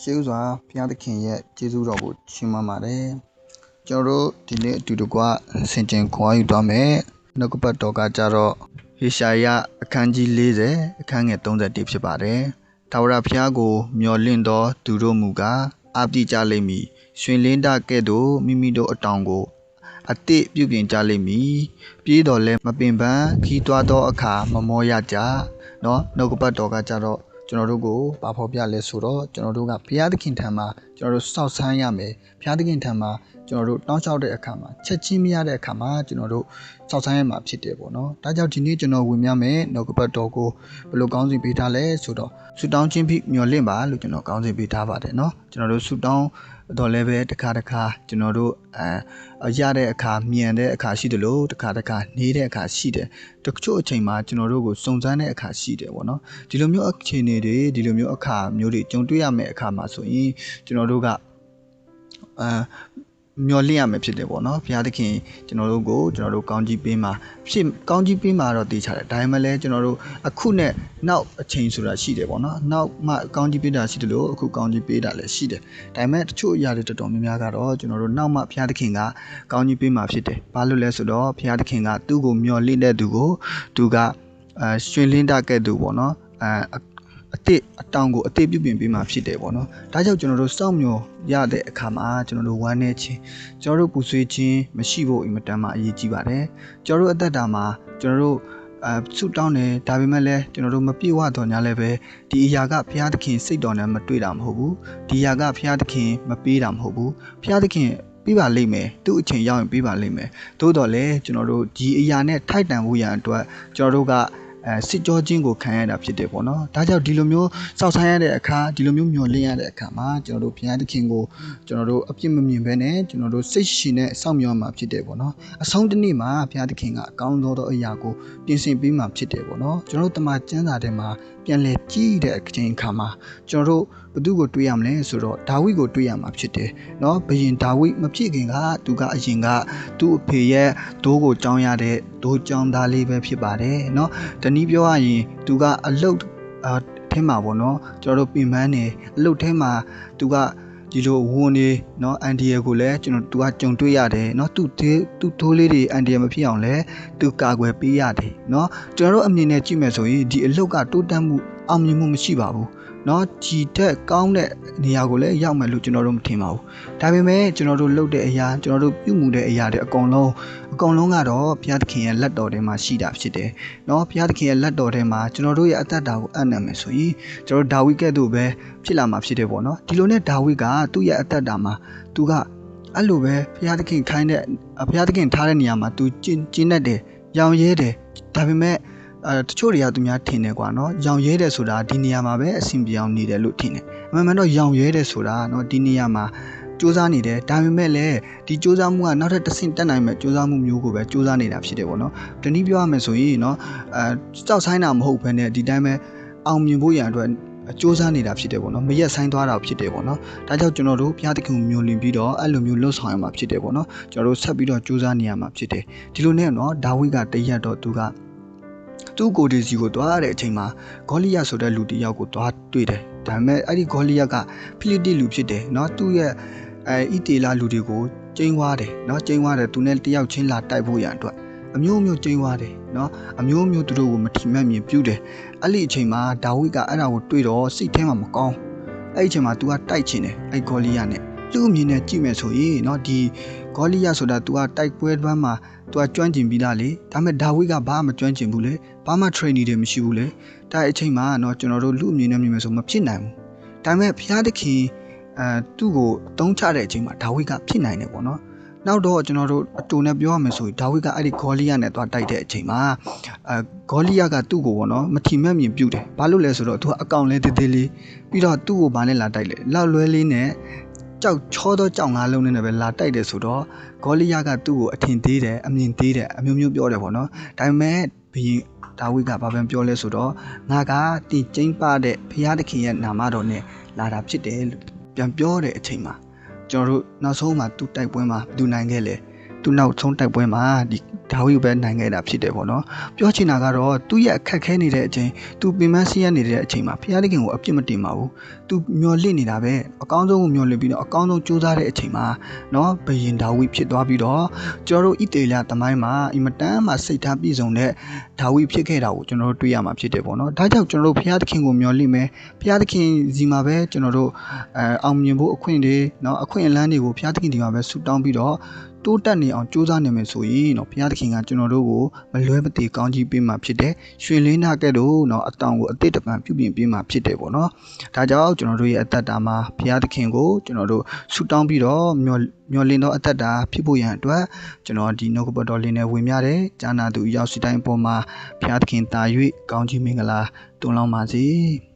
ရှေးဥစွာဘုရားသခင်ရဲ့ကျေးဇူးတော်ကိုချီးမွမ်းပါတယ်ကျွန်တော်တို့ဒီနေ့အတူတကွဆင်ခြင်ခွာယူသွားမယ်နှုတ်ကပတ်တော်ကကြတော့ဟေရှာယအခန်းကြီး40အခန်းငယ်31ဖြစ်ပါတယ်ထာဝရဘုရားကိုမျှော်လင့်သောသူတို့မူကားအားပြည့်ကြလိမ့်မည်ရွှင်လင်းတကဲ့သို့မိမိတို့အတောင်ကိုအတိပြုပြင်ကြလိမ့်မည်ပြေးတော်လဲမပင်ပန်းခီးတွားသောအခါမမောရကြเนาะနှုတ်ကပတ်တော်ကကြတော့ကျွန်တော်တို့ကိုပါဖော်ပြလဲဆိုတော့ကျွန်တော်တို့ကဘုရားသခင်ထံမှာကျွန်တော်တို့စောင့်ဆိုင်းရမယ်ဘုရားသခင်ထံမှာကျွန်တော်တို့တောင်းလျှောက်တဲ့အခါမှာချက်ချင်းမရတဲ့အခါမှာကျွန်တော်တို့စောင့်ဆိုင်းရမှာဖြစ်တယ်ပေါ့နော်ဒါကြောင့်ဒီနေ့ကျွန်တော်ဝင်မြမယ်နှုတ်ကပတ်တော်ကိုဘယ်လိုကောင်းစီပေးထားလဲဆိုတော့ဆူတောင်းခြင်းဖိမျှော်လင့်ပါလို့ကျွန်တော်ကောင်းစီပေးထားပါတယ်เนาะကျွန်တော်တို့ဆူတောင်းတော့လည်းပဲတစ်ခါကျွန်တော်တို့ရတဲ့အခါမြန်တဲ့အခါရှိတယ်လို့တစ်ခါနေတဲ့အခါရှိတယ်တချို့အချိန်မှာကျွန်တော်တို့ကိုစုံစမ်းတဲ့အခါရှိတယ်ပေါ့နော်ဒီလိုမျိုးအခြေအနေတွေဒီလိုမျိုးအခါမျိုးတွေကြုံတွေ့ရမယ့်အခါမှာဆိုရင်ကျွန်တော်တို့ကမျော်လင့်ရမယ်ဖြစ်တယ်ပေါ့နော်ဘုရားသခင်ကျွန်တော်တို့ကိုကျွန်တော်တို့ကောင်းကြီးပေးမှာကောင်းကြီးပေးမှာတော့တည်ချတယ်ဒါပေမဲ့လည်းကျွန်တော်တို့အခုနဲ့နောက်အချိန်ဆိုတာရှိတယ်ပေါ့နော်နောက်မှကောင်းကြီးပေးတာရှိတယ်လို့အခုကောင်းကြီးပေးတာလည်းရှိတယ်ဒါပေမဲ့တချို့အရာတွေတော်တော်များများကတော့ကျွန်တော်တို့နောက်မှဘုရားသခင်ကကောင်းကြီးပေးမှာဖြစ်တယ်ဘာလို့လဲဆိုတော့ဘုရားသခင်ကသူ့ကိုမျှော်လင့်တဲ့သူကိုသူကရွှင်လင်းတကဲ့သို့ပေါ့နော်အတောင်ကိုအသေးပြုပြင်ပေးမှာဖြစ်တယ်ပေါ့နော်ဒါကြောင့်ကျွန်တော်တို့စောင့်မျှော်ရတဲ့အခါမှာကျွန်တော်တို့ဝမ်းနေခြင်းကျွန်တော်တို့ပူဆွေးခြင်းမရှိဖို့အင်မတန်မှအရေးကြီးပါတယ်ကျွန်တော်တို့အသက်တာမှာကျွန်တော်တို့ဆုတောင်းတယ်ဒါပေမဲ့လည်းကျွန်တော်တို့မပြေဝတော့ညာလည်းပဲဒီအရာကဘုရားသခင်စိတ်တော်နဲ့မတွေ့တာမဟုတ်ဘူးဒီအရာကဘုရားသခင်မပေးတာမဟုတ်ဘူးဘုရားသခင်ပြပါလိမ့်မယ်သူ့အချိန်ရောက်ရင်ပြပါလိမ့်မယ်သို့တော်လည်းကျွန်တော်တို့ဒီအရာနဲ့ထိုက်တန်ဖို့ရန်အတွက်ကျွန်တော်တို့ကစစ်ကြောခြင်းကိုခံရတာဖြစ်တယ်ပေါ့နော်ဒါကြောင့်ဒီလိုမျိုးစောင့်ဆိုင်ရတဲ့အခါဒီလိုမျိုးမျှော်လင့်ရတဲ့အခါမှာကျွန်တော်တို့ဘုရားသခင်ကိုကျွန်တော်တို့အပြစ်မမြင်ဘဲနဲ့ကျွန်တော်တို့စိတ်ရှိနဲ့စောင့်မျှော်မှာဖြစ်တယ်ပေါ့နော်အဆုံးတစ်နေ့မှာဘုရားသခင်ကအကောင်းသောအရာကိုပြင်ဆင်ပေးမှာဖြစ်တယ်ပေါ့နော်ကျွန်တော်တို့တမန်ကျမ်းစာထဲမှာပြန်လည်ကြည့်တဲ့အချိန်အခါမှာကျွန်တော်တို့ဘသူကိုတွေးရမလဲဆိုတော့ဒါဝိဒ်ကိုတွေးရမှာဖြစ်တယ်เนาะဘုရင်ဒါဝိဒ်မဖြစ်ခင်ကသူကအရင်ကသူ့အဖေရဲ့ဒိုးကိုကြောင်းရတဲ့ဒိုးကြောင်းသားလေးပဲဖြစ်ပါတယ်เนาะတနည်းပြောရရင်သူကအလုတ်ထဲမှာပေါ့နော်ကျွန်တော်တို့ပြင်ပန်းနေအလုတ်ထဲမှာသူကဒီလိုဝန်နေเนาะအန်ဒီယယ်ကိုလည်းကျွန်တော်သူကကြုံတွေ့ရတယ်เนาะသူထိုးလေးတွေအန်ဒီယယ်မဖြစ်အောင်လဲသူကာကွယ်ပေးရတယ်เนาะကျွန်တော်တို့အမြင်နဲ့ကြည့်မယ်ဆိုရင်ဒီအလုတ်ကတိုးတက်မှုအောင်မြင်မှုမရှိပါဘူးเนาะဒီတက်ကောင်းတဲ့နေရာကိုလည်းရောက်မယ်လို့ကျွန်တော်တို့မထင်ပါဘူးဒါပေမဲ့ကျွန်တော်တို့လုပ်တဲ့အရာကျွန်တော်တို့ပြုမှုတဲ့အရာတွေအကုန်လုံးကတော့ဘုရားသခင်ရဲ့လက်တော်ထဲမှာရှိတာဖြစ်တယ်เนาะဘုရားသခင်ရဲ့လက်တော်ထဲမှာကျွန်တော်တို့ရဲ့အသက်တာကိုအံ့နံမယ်ဆိုရင်ကျွန်တော်ဒါဝိဒ်ကဲ့သို့ပဲဖြစ်လာမှာဖြစ်တယ်ပေါ့เนาะဒီလိုနဲ့ဒါဝိဒ်ကသူ့ရဲ့အသက်တာမှာသူကအဲ့လိုပဲဘုရားသခင်ခိုင်းတဲ့ဘုရားသခင်ထားတဲ့နေရာမှာသူကျင့်တတ်တယ်ရောင်ရဲတယ်ဒါပေမဲ့တချို့တွေကသူများထင်တယ်ကွာเนาะရောင်ရဲတယ်ဆိုတာဒီနေရာမှာပဲအဆင်ပြေအောင်နေတယ်လို့ထင်တယ်အမှန်တော့ရောင်ရဲတယ်ဆိုတာเนาะဒီနေရာမှာစူးစမ်းနေတယ်ဒါပေမဲ့လည်းဒီစူးစမ်းမှုကနောက်ထပ်တစ်ဆင့်တက်နိုင်မဲ့စူးစမ်းမှုမျိုးကိုပဲစူးစမ်းနေတာဖြစ်တယ်ပေါ့เนาะတနည်းပြောရမယ်ဆိုရင်เนาะစောက်ဆိုင်တာမဟုတ်ဘဲနဲ့ဒီတိုင်းပဲအောင်မြင်ဖို့ရန်အတွက်စူးစမ်းနေတာဖြစ်တယ်ပေါ့เนาะမရက်ဆိုင်သွားတာဖြစ်တယ်ပေါ့เนาะဒါကြောင့်ကျွန်တော်တို့ဘုရားသခင်ကိုမျိုးလင်ပြီးတော့အဲ့လိုမျိုးလှုပ်ဆောင်ရမှာဖြစ်တယ်ပေါ့เนาะကျွန်တော်တို့ဆက်ပြီးတော့စူးစမ်းနေရမှာဖြစ်တယ်ဒီလိုနဲ့เนาะဒါဝိဒ်ကတရက်တော့သူကိုဒီစီကိုတွားရတဲ့အချိန်မှာဂေါလိယဆိုတဲ့လူတစ်ယောက်ကိုတွားတွေ့တယ်ဒါပေမဲ့အဲ့ဒီဂေါလိယကဖိလိတိလူဖြစ်တယ်เนาะသူ့ရဲ့ဣတေလလူတွေကိုကျိန်းဝါတယ်เนาะကျိန်းဝါတယ်သူနဲ့တယောက်ချင်းလာတိုက်ဖို့ရန်အတွက်အမျိုးမျိုးကျိန်းဝါတယ်เนาะအမျိုးမျိုးသူတို့ကိုမထီမဲ့မြင်ပြုတယ်အဲ့ဒီအချိန်မှာဒါဝိဒ်ကအဲ့ဒါကိုတွေ့တော့စိတ်ထဲမှာမကောင်းအဲ့ဒီအချိန်မှာ तू ကတိုက်ချင်တယ်အဲ့ဂေါလိယနဲ့သူ့အမြင်နဲ့ကြည့်မယ်ဆိုရင်เนาะဒီဂေါလိယဆိုတာ तू ကတိုက်ပွဲတွမ်းမှာ तू ကကျွမ်းကျင်ပြီးသားလေဒါပေမဲ့ဒါဝိဒ်ကဘာမှမကျွမ်းကျင်ဘူးလေဘာမှ training တွေမရှိဘူးလေဒါအချိန်မှာเนาะကျွန်တော်တို့လူအမြင်နဲ့မြင်မယ်ဆိုမဖြစ်နိုင်ဘူးဒါပေမဲ့ဘုရားသခင်သူ့ကိုတုံးချတဲ့အချိန်မှာဒါဝိဒ်ကဖြစ်နိုင်တယ်ပေါ့နော်နောက်တော့ကျွန်တော်တို့အတူနဲ့ပြောရမယ်ဆိုရင်ဒါဝိဒ်ကအဲ့ဒီဂေါလိယနဲ့သွားတိုက်တဲ့အချိန်မှာဂေါလိယကသူ့ကိုပေါ့နော်မထီမဲ့မြင်ပြုတ်တယ်ဘာလို့လဲဆိုတော့သူကအကောင်လဲတေးသေးလေးပြီးတော့သူ့ကိုဘာနဲ့လာတိုက်လဲလောက်လွဲလေးနဲ့ကြောက်ချောသောကြောင်ငါးလုံးနဲ့ပဲလာတိုက်တယ်ဆိုတော့ဂေါလိယကသူ့ကိုအထင်သေးတယ်အမြင်သေးတယ်အမျိုးမျိုးပြောတယ်ပေါ့နော်ဒါပေမဲ့ဘုရင်ဒါဝိဒ်ကဘာပြန်ပြောလဲဆိုတော့ငါကတင်ကျင်းပတဲ့ဘုရားသခင်ရဲ့နာမတော်နဲ့လာတာဖြစ်တယ်လို့ပြန်ပြောတဲ့အချိန်မှာကျွန်တော်တို့နောက်ဆုံးမှာသူတိုက်ပွဲမှာသူနိုင်ခဲ့လေသူနောက်ဆုံးတိုက်ပွဲမှာဒီ ဒါဝိပဲနိုင်ခဲ့တာဖြစ်တယ်ပေါ့နော်ပြောချင်တာကတော့သူ့ရဲ့အခက်ခဲနေတဲ့အချိန်သူပင်မဆင်းရဲနေတဲ့အချိန်မှာဘုရားသခင်ကိုအပြစ်မတင်ပါဘူးသူမျော်လင့်နေတာပဲအကောင်းဆုံးကိုမျော်လင့်ပြီးတော့အကောင်းဆုံးကြိုးစားတဲ့အချိန်မှာနော်ဘယင်ဒါဝိဖြစ်သွားပြီးတော့ကျွန်တော်တို့ဣသေလသမိုင်းမှာအင်မတန်မှစိတ်ထားပြည့်စုံတဲ့ဒါဝိဖြစ်ခဲ့တာကိုကျွန်တော်တို့တွေ့ရမှာဖြစ်တယ်ပေါ့နော်ဒါကြောင့်ကျွန်တော်တို့ဘုရားသခင်ကိုမျှော်လင့်မယ်ဘုရားသခင်စီမှာပဲကျွန်တော်တို့အောင်မြင်ဖို့အခွင့်တွေเนาะအခွင့်အလမ်းတွေကိုဘုရားသခင်ဒီမှာပဲဆူတောင်းပြီးတော့တိုးတက်နေအောင်ကြိုးစားနေမယ်ဆိုရင်เนาะဘုရားသခင်ကကျွန်တော်တို့ကိုမလွဲမသွေကောင်းကြီးပေးမှာဖြစ်တယ်ရွှေလင်းနာကဲ့သို့เนาะအတောင်ကိုအတိတ်တပံပြုပြင်ပေးမှာဖြစ်တယ်ပေါ့နော်ဒါကြောင့်ကျွန်တော်တို့ရဲ့အသက်တာမှာဘုရားသခင်ကိုကျွန်တော်တို့ဆူတောင်းပြီးတော့မျှော်လင့်သောအသက်တာဖြစ်ဖို့ရန်အတွက်ကျွန်တော်ဒီနှုတ်ကပတ်တော်လေးနဲ့ဝင်ရတယ်ဂျာနာသူရောက်စီတိုင်းအပေါ်မှာဘုရားသခင်တာ၍ကောင်းကြီးမင်္ဂလာတွန်းလောင်းပါစေ